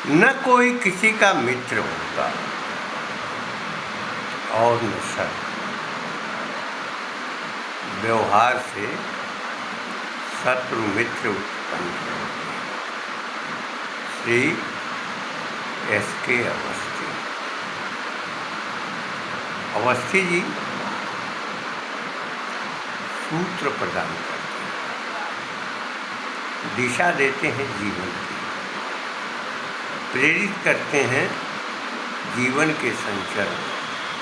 न कोई किसी का मित्र होता और न शत्रु। व्यवहार से शत्रु मित्र उत्पन्न होते। श्री S.K. अवस्थी। अवस्थी जी सूत्र प्रदान करते हैं, दिशा देते हैं जीवन की, प्रेरित करते हैं जीवन के संचरण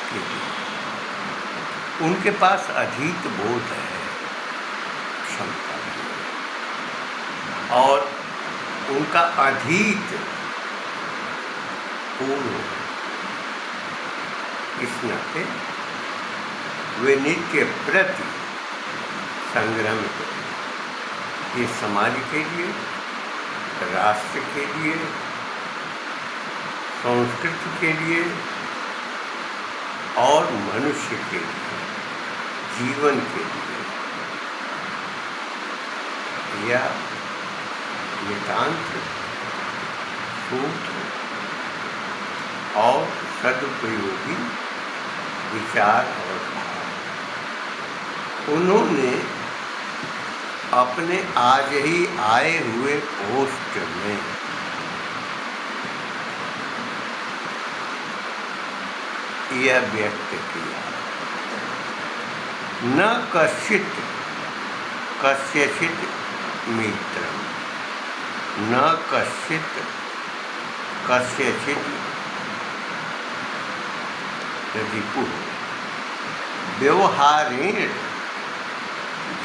के लिए। उनके पास अधीत बोध है, क्षमता है, और उनका अधीत पूर्ण है। इस नाते वे नित्य प्रति संग्राम करते हैं। ये समाज के लिए, राष्ट्र के लिए, संस्कृति के लिए और मनुष्य के लिए, जीवन के लिए यह नितांत सूत्र और सदुपयोगी विचार और भाव उन्होंने अपने आज ही आए हुए पोस्ट में यह व्यक्त किया। न कश्चित् कस्यचित् मित्रं, न कश्चित् कस्यचित् रिपुः व्यवहारेण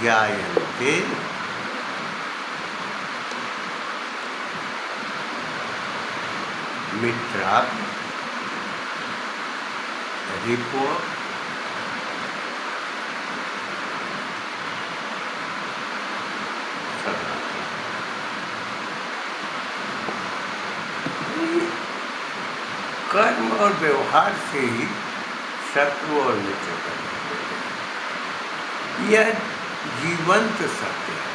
जायन्ते मित्राः रिपुः सदा। कर्म और व्यवहार से ही शत्रु और मित्र बनते हैं। यह जीवंत सत्य है।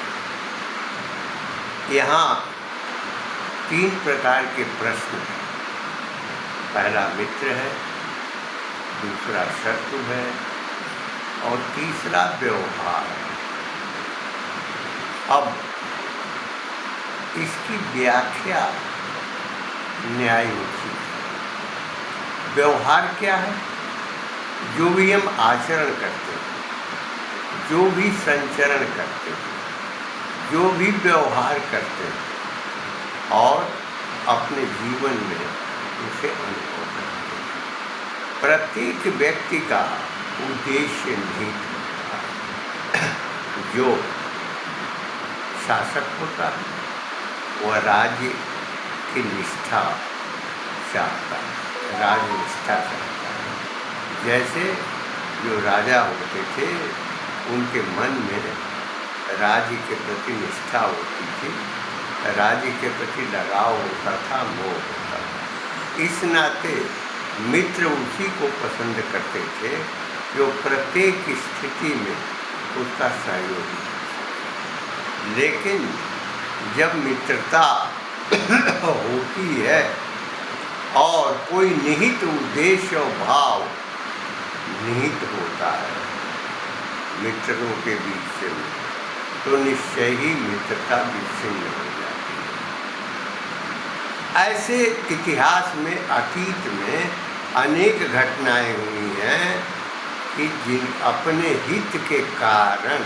यहाँ 3 प्रकार के प्रश्न हैं। पहला मित्र है, दूसरा शत्रु है और तीसरा व्यवहार है। अब इसकी व्याख्या न्यायोचित है। व्यवहार क्या है? जो भी हम आचरण करते हैं, जो भी संचरण करते हैं, जो भी व्यवहार करते हैं और अपने जीवन में उसे अनुभव करते हैं। प्रत्येक व्यक्ति का उद्देश्य निहित होता है। जो शासक होता है वह राज्य की निष्ठा चाहता है, राजनिष्ठा चाहता है। जैसे जो राजा होते थे उनके मन में राज्य के प्रति निष्ठा होती थी, राज्य के प्रति लगाव होता था, मोह होता था। इस नाते मित्र उसी को पसंद करते थे जो प्रत्येक स्थिति में उसका सहयोगी। लेकिन जब मित्रता होती है और कोई निहित उद्देश्य और भाव निहित होता है मित्रों के बीच में, तो निश्चय ही मित्रता विच्छिन्न हो जाती है। ऐसे इतिहास में, अतीत में अनेक घटनाएं हुई हैं कि जिन अपने हित के कारण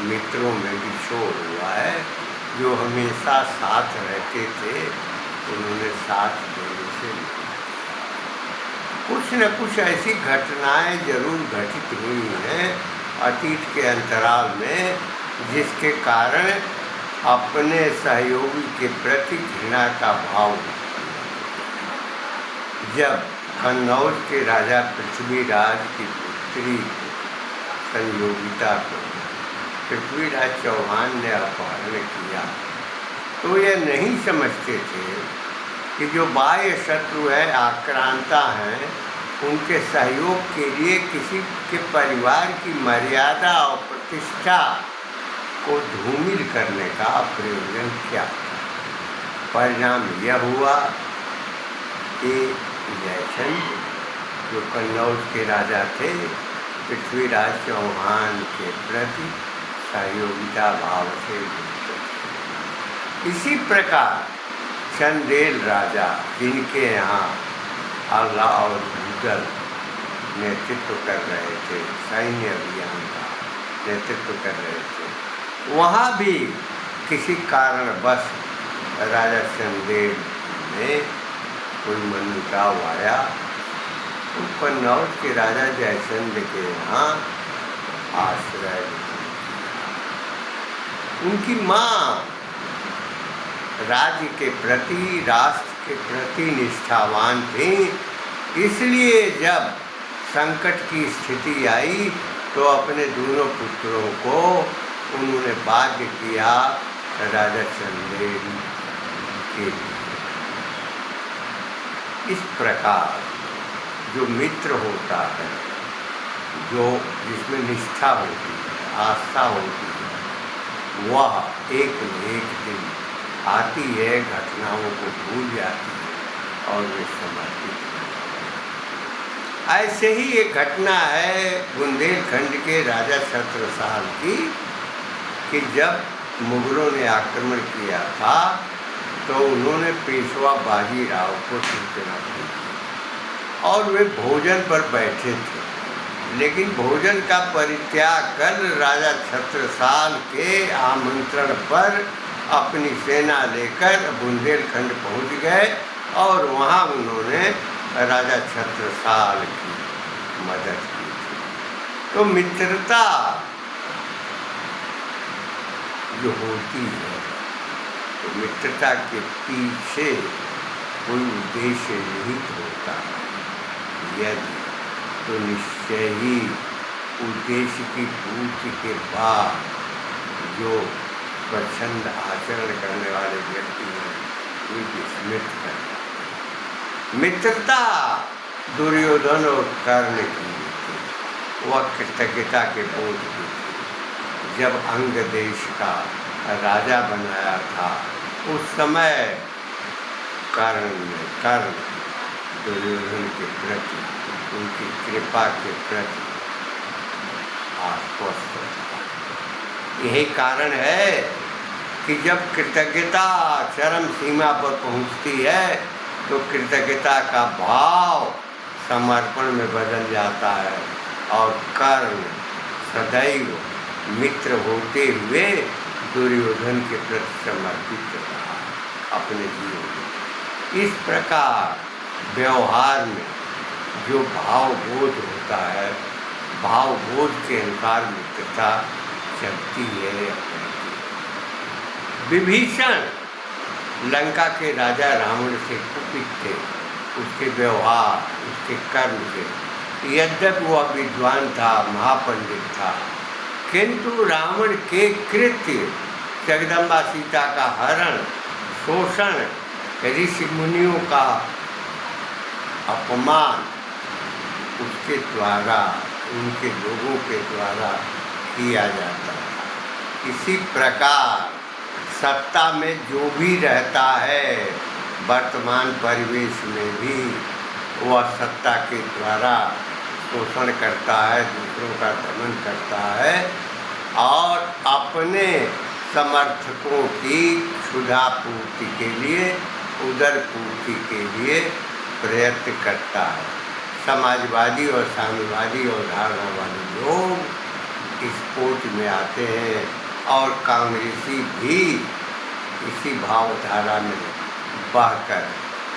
मित्रों में विछोड़ हुआ है। जो हमेशा साथ रहते थे उन्होंने साथ देने से कुछ न कुछ ऐसी घटनाएं जरूर घटित हुई हैं अतीत के अंतराल में, जिसके कारण अपने सहयोगी के प्रति घृणा का भाव। जब कन्नौज के राजा पृथ्वीराज की पुत्री संयोगिता को पृथ्वीराज चौहान ने अपहरण किया, तो यह नहीं समझते थे कि जो बाह्य शत्रु है, आक्रांता हैं, उनके सहयोग के लिए किसी के परिवार की मर्यादा और प्रतिष्ठा को धूमिल करने का प्रयोजन क्या था। परिणाम यह हुआ के जयचंद जो कन्नौज के राजा थे, पृथ्वीराज चौहान के प्रति सहयोगिता भाव से युक्त थे। इसी प्रकार चंदेल राजा, जिनके यहाँ आल्हा और भूदल नेतृत्व कर रहे थे, सैन्य अभियान का नेतृत्व कर रहे थे, वहाँ भी किसी कारणवश राजा चंदेल ने कोई मनमुटाव आया। तो कन्नौज के राजा जयचंद के यहाँ आश्रय, उनकी माँ राज्य के प्रति, राष्ट्र के प्रति निष्ठावान थी, इसलिए जब संकट की स्थिति आई तो अपने दोनों पुत्रों को उन्होंने बाध्य किया राजा चंदेल के लिए। इस प्रकार जो मित्र होता है, जो जिसमें निष्ठा होती है, आस्था होती है, वह एक न एक दिन आती है, घटनाओं को भूल जाती है और वे समर्पित होते हैं। ऐसे ही एक घटना है बुंदेलखंड के राजा छत्रसाल की, कि जब मुगलों ने आक्रमण किया था तो उन्होंने पेशवा बाजीराव को सूचना दी और वे भोजन पर बैठे थे, लेकिन भोजन का परित्याग कर राजा छत्रसाल के आमंत्रण पर अपनी सेना लेकर बुंदेलखंड पहुंच गए और वहां उन्होंने राजा छत्रसाल की मदद की थी। तो मित्रता जो होती है, तो मित्रता के पीछे कोई उद्देश्य निहित होता है, यदि तो निश्चय ही उद्देश्य की पूर्ति के बाद जो स्वच्छंद आचरण करने वाले व्यक्ति हैं, वे विस्मृत करना। मित्रता दुर्योधन और कर्ण की थी, वह कृतज्ञता के बोध की थी। जब अंग देश का राजा बनाया था, उस समय कर्ण दुर्योधन के प्रति, उनकी कृपा के प्रति आश्वस्त था। यही कारण है कि जब कृतज्ञता चरम सीमा पर पहुंचती है तो कृतज्ञता का भाव समर्पण में बदल जाता है और कर्ण सदैव मित्र होते हुए दुर्योधन के प्रति समर्पित रहा अपने जीवन में। इस प्रकार व्यवहार में जो भावबोध होता है, भावबोध के अनुसार मित्रता चलती है। विभीषण लंका के राजा रावण से कुपित थे, उसके व्यवहार, उसके कर्म से। यद्यपि वह विद्वान था, महापंडित था, किंतु रावण के कृत्य, जगदम्बा सीता का हरण, शोषण, ऋषि मुनियों का अपमान उसके द्वारा, उनके लोगों के द्वारा किया जाता था। इसी प्रकार सत्ता में जो भी रहता है, वर्तमान परिवेश में भी वह सत्ता के द्वारा शोषण करता है, दूसरों का दमन करता है और अपने समर्थकों की क्षुधा पूर्ति के लिए, उदर पूर्ति के लिए प्रयत्न करता है। समाजवादी और साम्यवादी और धारणा वाले लोग इस कोट में आते हैं और कांग्रेसी भी इसी भावधारा में बहकर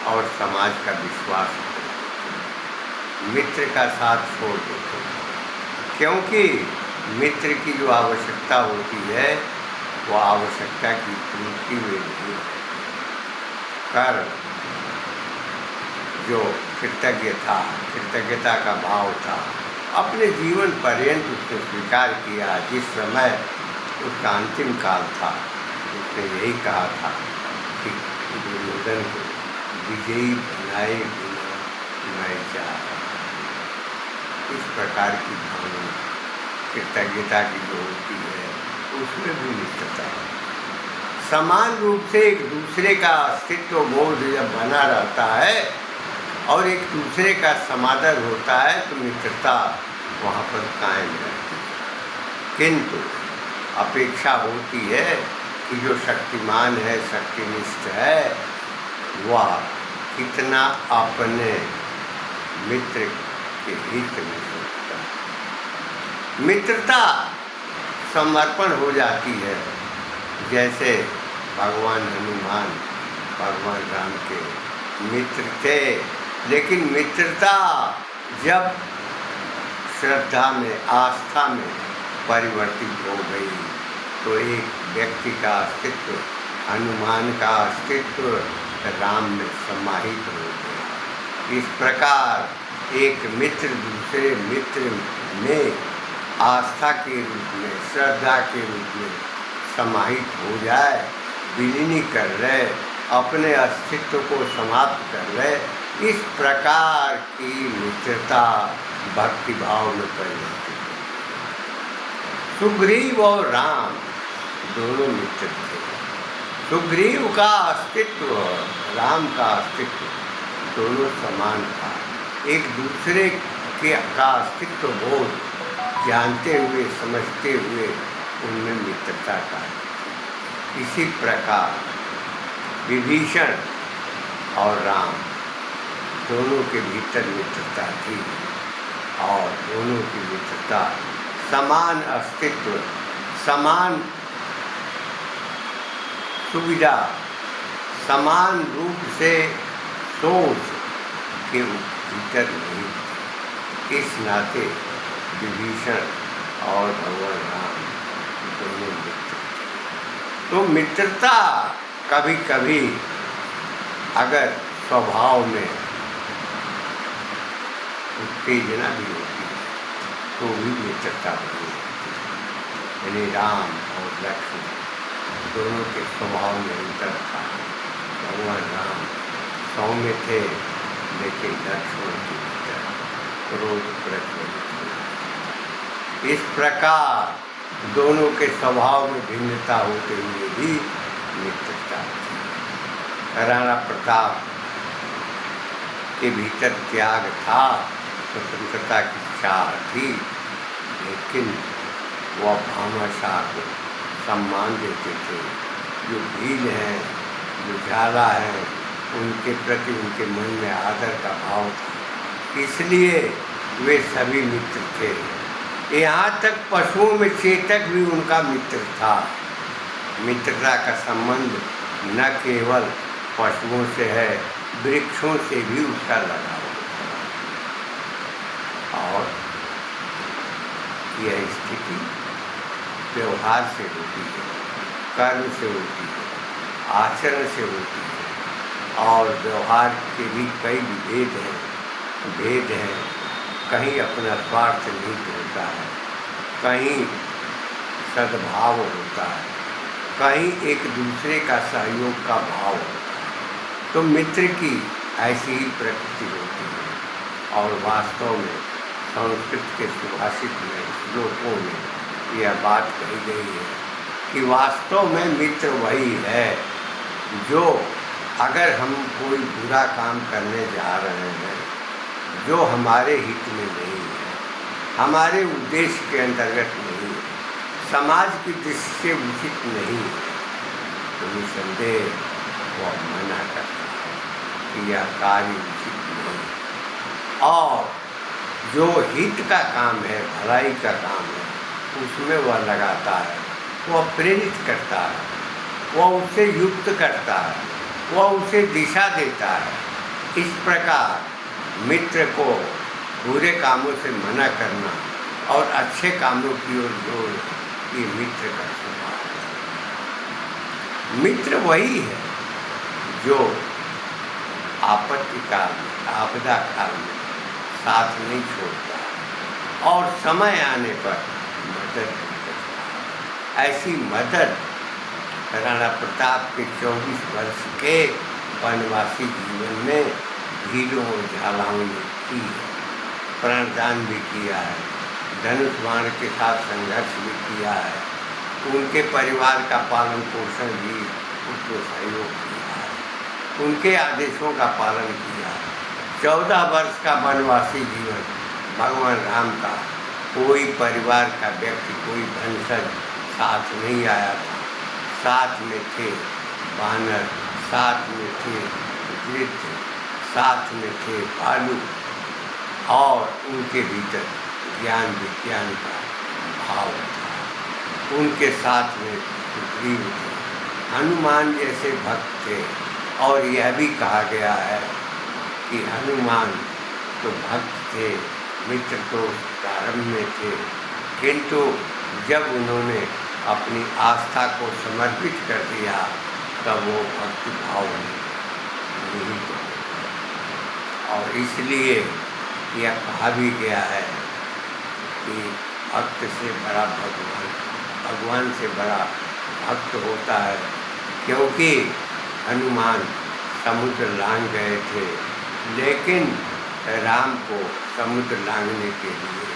और समाज का विश्वास मित्र का साथ छोड़ देते हैं, क्योंकि मित्र की जो आवश्यकता होती है वह आवश्यकता की पूर्ति में नहीं। कारण जो कृतज्ञ था, कृतज्ञता का भाव था, अपने जीवन पर्यंत उसने स्वीकार किया। जिस समय उसका अंतिम काल था, उसने यही कहा था कि दुर्योधन को विजयी बनाए बिना मैं जा रहा। इस प्रकार की भावना कृतज्ञता की जो होती है, उसमें भी मित्रता है। समान रूप से एक दूसरे का अस्तित्व बोध जब बना रहता है और एक दूसरे का समादर होता है तो मित्रता वहाँ पर कायम रहती है। किंतु अपेक्षा होती है कि जो शक्तिमान है, शक्तिनिष्ठ है, वह कितना अपने मित्र के हित में सोचता है। मित्रता समर्पण हो जाती है। जैसे भगवान हनुमान भगवान राम के मित्र थे, लेकिन मित्रता जब श्रद्धा में, आस्था में परिवर्तित हो गई तो एक व्यक्ति का अस्तित्व, हनुमान का अस्तित्व राम में समाहित हो गया। इस प्रकार एक मित्र दूसरे मित्र में आस्था के रूप में, श्रद्धा के रूप में समाहित हो जाए, विलीन कर रहे, अपने अस्तित्व को समाप्त कर रहे, इस प्रकार की मित्रता भक्ति भाव में परिवर्तित है। सुग्रीव और राम दोनों मित्र थे। सुग्रीव का अस्तित्व, राम का अस्तित्व दोनों समान था। एक दूसरे के का अस्तित्व बोध जानते हुए, समझते हुए उनमें मित्रता का। इसी प्रकार विभीषण और राम दोनों के भीतर मित्रता थी और दोनों की मित्रता समान अस्तित्व, समान सुविधा, समान रूप से सोच के भीतर नहीं थी। इस नाते विभीषण और भगवान राम दोनों मित्र। तो मित्रता कभी कभी अगर स्वभाव में उत्तेजना भी होती है तो भी मित्रता बनी रहती है। यानी राम और लक्ष्मण दोनों के स्वभाव में अंतर था। भगवान राम सौम्य थे, लेकिन लक्ष्मण के भीतर क्रोध प्रज्वलित हुआ। इस प्रकार दोनों के स्वभाव में भिन्नता होते हुए भी मित्रता थी। राणा प्रताप के भीतर त्याग था, स्वतंत्रता की चाह थी, लेकिन वह भामाशाह को सम्मान देते थे। जो भील हैं, जो झाला हैं, उनके प्रति उनके मन में आदर का भाव था, इसलिए वे सभी मित्र थे। यहाँ तक पशुओं में चेतक भी उनका मित्र था। मित्रता का संबंध न केवल पशुओं से है, वृक्षों से भी उसका लगाव होता है। और यह स्थिति व्यवहार से होती है, कर्म से होती है, आचरण से होती है। और व्यवहार के भी कई भेद हैं। कहीं अपना स्वार्थ निहित होता है, कहीं सद्भाव होता है, कहीं एक दूसरे का सहयोग का भाव होता है। तो मित्र की ऐसी ही प्रकृति होती है। और वास्तव में संस्कृत के सुभाषित में, श्लोकों में यह बात कही गई है कि वास्तव में मित्र वही है जो, अगर हम कोई बुरा काम करने जा रहे हैं जो हमारे हित में नहीं है, हमारे उद्देश्य के अंतर्गत नहीं है, समाज की दृष्टि से उचित नहीं है, तो निसंदेह वह मना करता है कि यह कार्य उचित नहीं है। और जो हित का काम है, भलाई का काम है, उसमें वह लगाता है, वह प्रेरित करता है, वह उसे युक्त करता है, वह उसे दिशा देता है। इस प्रकार मित्र को बुरे कामों से मना करना और अच्छे कामों की ओर जोर, ये मित्र का स्वभाव है। मित्र वही है जो आपत्ति काल में, आपदा काल में साथ नहीं छोड़ता और समय आने पर मदद भी करता है। ऐसी मदद राणा प्रताप के 24 वर्ष के वनवासी जीवन में भीलों और झालाओं ने की है। प्राणदान भी किया है, धनुष बाण के साथ संघर्ष भी किया है, उनके परिवार का पालन पोषण भी, उसको सहयोग किया है, उनके आदेशों का पालन किया है। 14 वर्ष का वनवासी जीवन भगवान राम का, कोई परिवार का व्यक्ति, कोई वंशज साथ नहीं आया था। साथ में थे वानर, साथ में थे वृद्ध, साथ में थे भालू, और उनके भीतर ज्ञान विज्ञान का भाव था। उनके साथ में सुग्रीव थे, हनुमान जैसे भक्त थे। और यह भी कहा गया है कि हनुमान तो भक्त थे, मित्र तो प्रारंभ में थे, किंतु जब उन्होंने अपनी आस्था को समर्पित कर दिया तब वो भक्ति भाव में निहित हो। और इसलिए यह कहा भी गया है कि भक्त से बड़ा भगवान, भगवान से बड़ा भक्त होता है, क्योंकि हनुमान समुद्र लांघ गए थे, लेकिन राम को समुद्र लांघने के लिए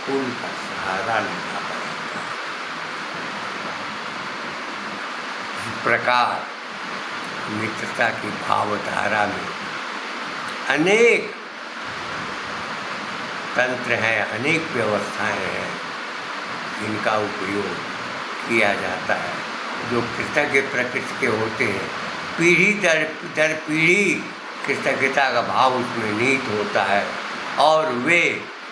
पुल का सहारा लेना पड़ा था। इस प्रकार मित्रता की भावधारा में अनेक तंत्र हैं, अनेक व्यवस्थाएं हैं जिनका उपयोग किया जाता है, जो कृतज्ञ प्रकृति के होते हैं। पीढ़ी दर पीढ़ी कृतज्ञता का भाव उसमें निहित होता है और वे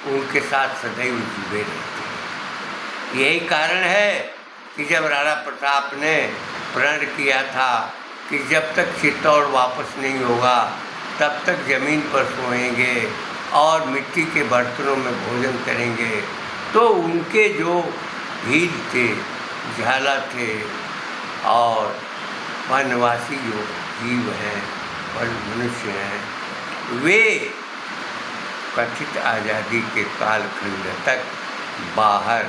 उनके साथ सदैव जुड़े रहते हैं। यही कारण है कि जब राणा प्रताप ने प्रण किया था कि जब तक चित्तौड़ वापस नहीं होगा तब तक ज़मीन पर सोएंगे और मिट्टी के बर्तनों में भोजन करेंगे, तो उनके जो भील थे, झाला थे और वनवासी जो जीव हैं और मनुष्य हैं, वे कथित आज़ादी के कालखंड तक बाहर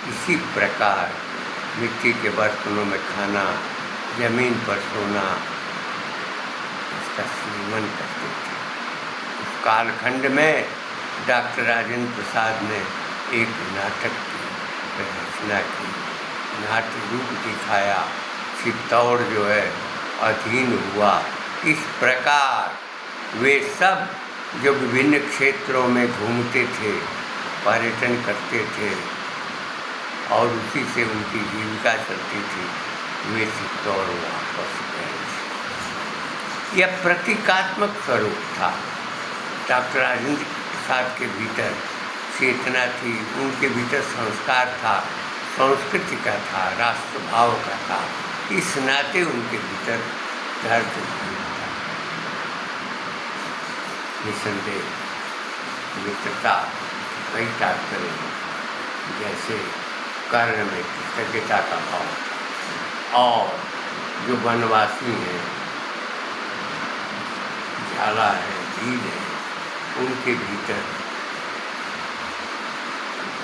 इसी प्रकार मिट्टी के बर्तनों में खाना, ज़मीन पर सोना, इसका सेवन करते थे। उस कालखंड में डॉक्टर राजेंद्र प्रसाद ने एक नाटक की रचना की, नाट्य रूप दिखाया, चित्तौड़ जो है अधीन हुआ। इस प्रकार वे सब जो विभिन्न क्षेत्रों में घूमते थे, पर्यटन करते थे और उसी से उनकी जीविका चलती थी, वे चित्तौड़ वापस गए। यह प्रतीकात्मक स्वरूप था। डॉक्टर राजेंद्र प्रसाद के भीतर चेतना थी, उनके भीतर संस्कार था, संस्कृति का था, राष्ट्रभाव का था। इस नाते उनके भीतर दर्द नहीं था। निसंदेह मित्रता कई तात्पर्य हैं, जैसे कर्ण में कृतज्ञता का भाव था, और जो वनवासी हैं, झाला है, भील है, उनके भीतर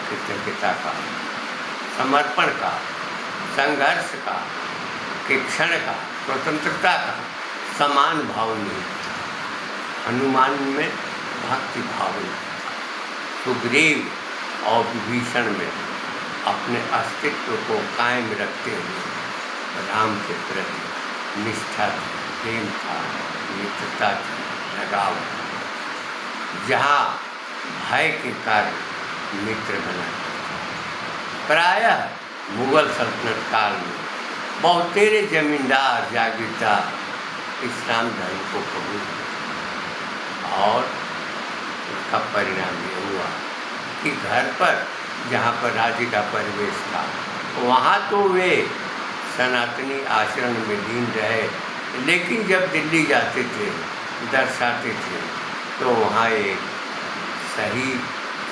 कृतज्ञता का, समर्पण का, संघर्ष का, शिक्षण का, स्वतंत्रता का समान भाव नहीं था। हनुमान में भक्ति भाव नहीं था। सुग्रीव और विभीषण में अपने अस्तित्व को कायम रखते हुए राम के प्रति निष्ठा थी, प्रेम था, मित्रता थी, लगाव था। जहाँ भय के कारण मित्र बना, प्रायः मुगल सल्तनत काल में बहुतेरे जमींदार जागीरदार इस्लाम धर्म को कबूल किया, और उसका परिणाम ये हुआ कि घर पर जहाँ पर राज्य का परिवेश था वहाँ तो वे सनातनी आचरण में लीन रहे, लेकिन जब दिल्ली जाते थे, दर्शाते थे, तो वहाँ एक सही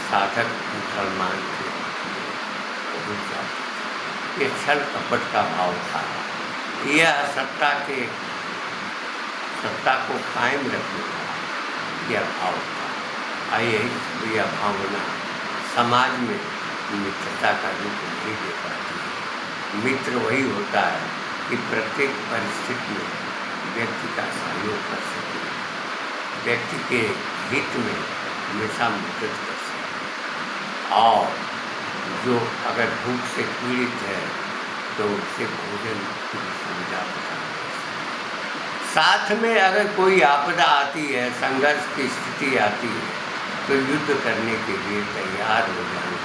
साधक मुसलमान थे, वो जाते थे। ये छल कपट का भाव था। यह सत्ता को कायम रखने का यह भाव था। आइए यह भावना समाज में मित्रता का रूप नहीं दे पाती है। मित्र वही होता है कि प्रत्येक परिस्थिति में व्यक्ति का सहयोग कर सके, व्यक्ति के हित में हमेशा मदद कर सके, और जो अगर भूख से पीड़ित है तो उससे भोजन की सुविधा प्रदान कर सके। साथ में अगर कोई आपदा आती है, संघर्ष की स्थिति आती है, तो युद्ध करने के लिए तैयार हो जाना,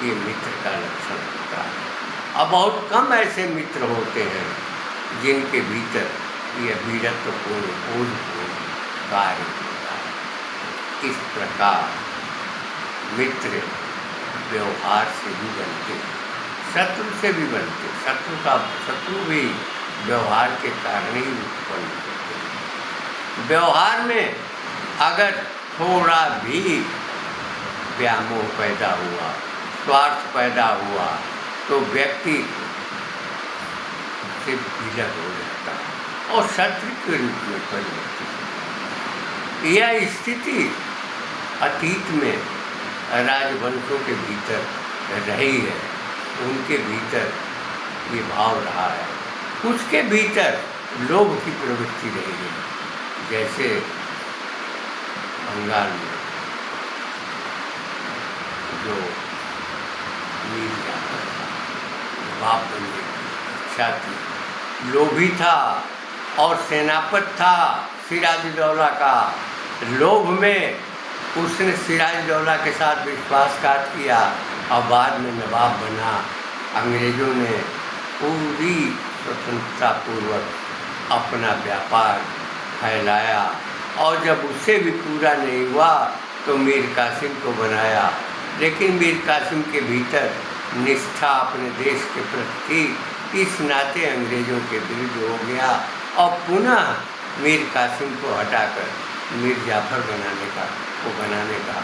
ये मित्र का लक्षण होता है। अब बहुत कम ऐसे मित्र होते हैं जिनके भीतर ये वीरत्वपूर्ण बोधपूर्ण कार्य होता है। इस प्रकार मित्र व्यवहार से भी बनते हैं, शत्रु से भी बनते हैं। शत्रु भी व्यवहार के कारण ही उत्पन्न होते हैं। व्यवहार में अगर थोड़ा भी व्यामोह पैदा हुआ, स्वार्थ पैदा हुआ, तो व्यक्ति से विलग हो जाता है और शत्रु के रूप में परिवर्तित होता है। यह स्थिति अतीत में राजवंशों के भीतर रही है, उनके भीतर ये भाव रहा है। उसके भीतर लोभ की प्रवृत्ति रही है, जैसे बंगाल में जो मीर जाफर था, नवाब बनने की इच्छा थी, लोभी था और सेनापति था सिराजुद्दौला का। लोभ में उसने सिराजुद्दौला के साथ विश्वासघात किया और बाद में नवाब बना। अंग्रेज़ों ने पूरी स्वतंत्रता पूर्वक अपना व्यापार फैलाया और जब उससे भी पूरा नहीं हुआ तो मीर कासिम को बनाया। लेकिन मीर कासिम के भीतर निष्ठा अपने देश के प्रति थी, इस नाते अंग्रेज़ों के विरुद्ध हो गया और पुनः मीर कासिम को हटाकर मीर जाफर बनाने का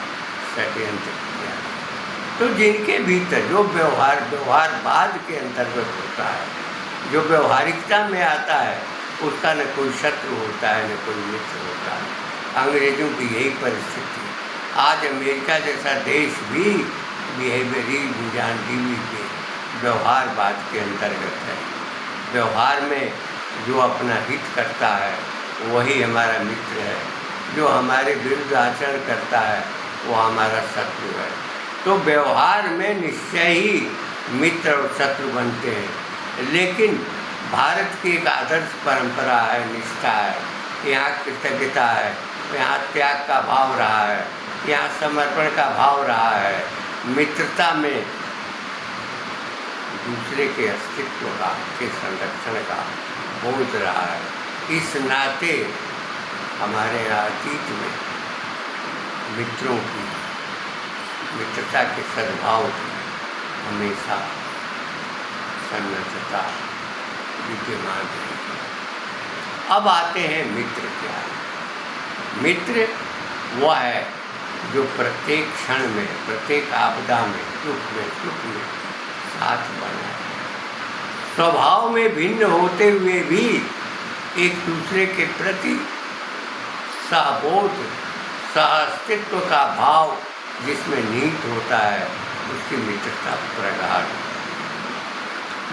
षड्यंत्र किया। तो जिनके भीतर जो व्यवहारवाद के अंतर्गत होता है, जो व्यवहारिकता में आता है, उसका न कोई शत्रु होता है न कोई मित्र होता है। अंग्रेज़ों की यही परिस्थिति आज अमेरिका जैसा देश भी बिहेवियरिज्म के व्यवहारवाद के अंतर्गत है। व्यवहार में जो अपना हित करता है वही हमारा मित्र है, जो हमारे विरुद्ध आचरण करता है वो हमारा शत्रु है। तो व्यवहार में निश्चय ही मित्र और शत्रु बनते हैं। लेकिन भारत की एक आदर्श परंपरा है, निष्ठा है, यहाँ कृतज्ञता है, यहाँ त्याग का भाव रहा है, यहाँ समर्पण का भाव रहा है। मित्रता में दूसरे के अस्तित्व के संरक्षण का बोध रहा है। इस नाते हमारे यहाँ अतीत में मित्रों की मित्रता के सद्भाव की हमेशा सन्नद्धता विद्यमान है। अब आते हैं मित्र क्या है। मित्र वह है जो प्रत्येक क्षण में, प्रत्येक आपदा में, दुख में, सुख में साथ बना है। स्वभाव में भिन्न होते हुए भी एक दूसरे के प्रति सहबोध, सहअस्तित्व का भाव जिसमें निहित होता है, उसकी मित्रता प्रगाढ़।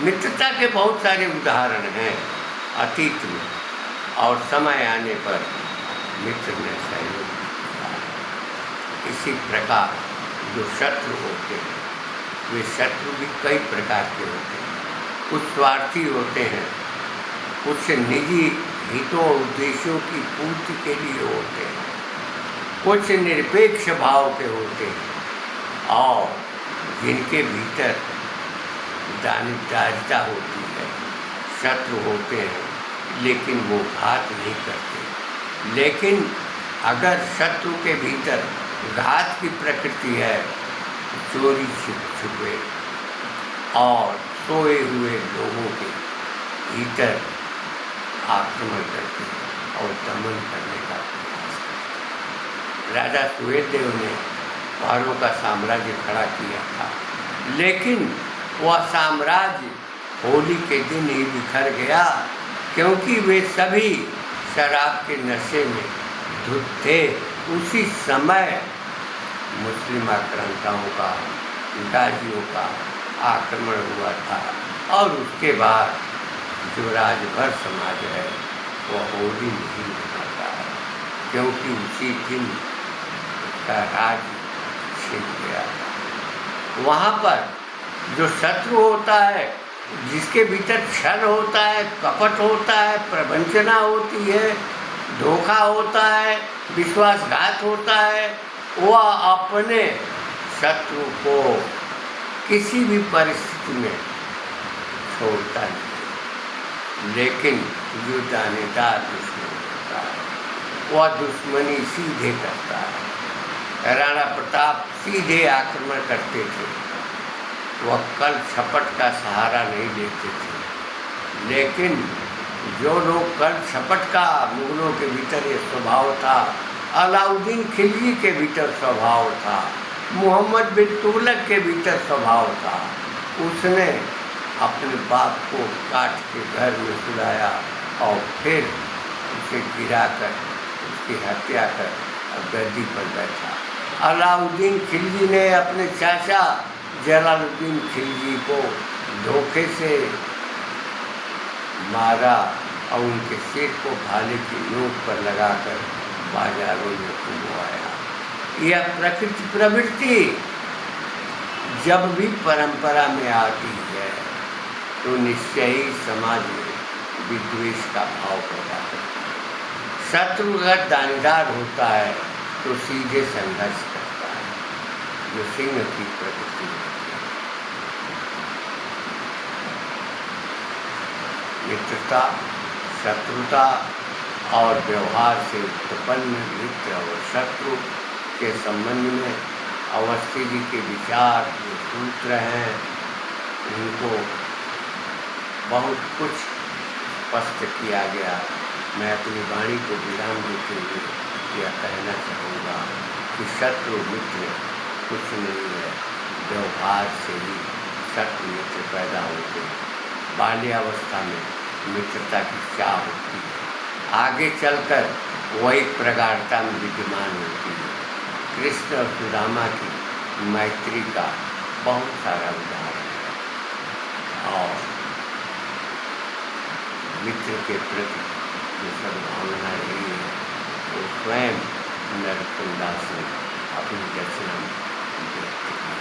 मित्रता के बहुत सारे उदाहरण हैं अतीत में, और समय आने पर मित्र ने सहयोग किया। इसी प्रकार जो शत्रु होते हैं, वे शत्रु भी कई प्रकार के होते हैं। कुछ स्वार्थी होते हैं, कुछ निजी हितों और उद्देश्यों की पूर्ति के लिए होते हैं, कुछ निरपेक्ष भाव के होते हैं, और जिनके भीतर दानिदारिता होती है। शत्रु होते हैं लेकिन वो घात नहीं करते। लेकिन अगर शत्रु के भीतर घात की प्रकृति है, चोरी छुपे और सोए हुए लोगों के भीतर आक्रमण करके और दमन करने का प्रयास करते। राजा सुहेलदेव ने पारों का साम्राज्य खड़ा किया था, लेकिन वह साम्राज्य होली के दिन ही बिखर गया, क्योंकि वे सभी शराब के नशे में धुत थे। उसी समय मुस्लिम आक्रांताओं का, गाजियों का आक्रमण हुआ था, और उसके बाद जो राजभर समाज है वह होली नहीं मनाता है, क्योंकि उसी दिन उसका राज छिन गया था। वहाँ पर जो शत्रु होता है जिसके भीतर छल होता है, कपट होता है, प्रवंचना होती है, धोखा होता है, विश्वासघात होता है, वह अपने शत्रु को किसी भी परिस्थिति में छोड़ता नहीं। लेकिन जो दानेदार दुश्मन होता है वह दुश्मनी सीधे करता है। राणा प्रताप सीधे आक्रमण करते थे, वह कल छपट का सहारा नहीं लेते थे। लेकिन जो लोग कल छपट का मुगलों के भीतर ये स्वभाव था, अलाउद्दीन खिलजी के भीतर स्वभाव था, मोहम्मद बिन तुगलक के भीतर स्वभाव था, उसने अपने बाप को काट के घर में सुलाया और फिर उसे गिराकर उसकी हत्या कर गद्दी पर बैठा। अलाउद्दीन खिलजी ने अपने चाचा जलालुद्दीन खिलजी को धोखे से मारा और उनके सिर को भाले की नोक पर लगाकर बाजारों में घुमवाया। यह प्रकृति प्रवृत्ति जब भी परंपरा में आती है तो निश्चय ही समाज में विद्वेष का भाव पैदा करती है। शत्रु अगर दानेदार होता है तो सीधे संघर्ष करता है, जो सिंह की प्रकृति है। मित्रता, शत्रुता और व्यवहार से उत्पन्न मित्र और शत्रु के संबंध में अवस्थी जी के विचार जो सूत्र हैं, उनको बहुत कुछ स्पष्ट किया गया। मैं अपनी वाणी को विराम देते हुए यह कहना चाहूँगा कि शत्रु मित्र कुछ नहीं है, व्यवहार से ही शत्रु मित्र पैदा होते हैं। बाल्यावस्था में मित्रता की चाह होती है, आगे चलकर वही प्रगाढ़ता में विद्यमान होती है। कृष्ण और सुदामा की मैत्री का बहुत सारा उदाहरण है। और मित्र के प्रति जो सद्भावना रही है वो स्वयं नरकुंडा से अपनी रचना में व्यक्त की।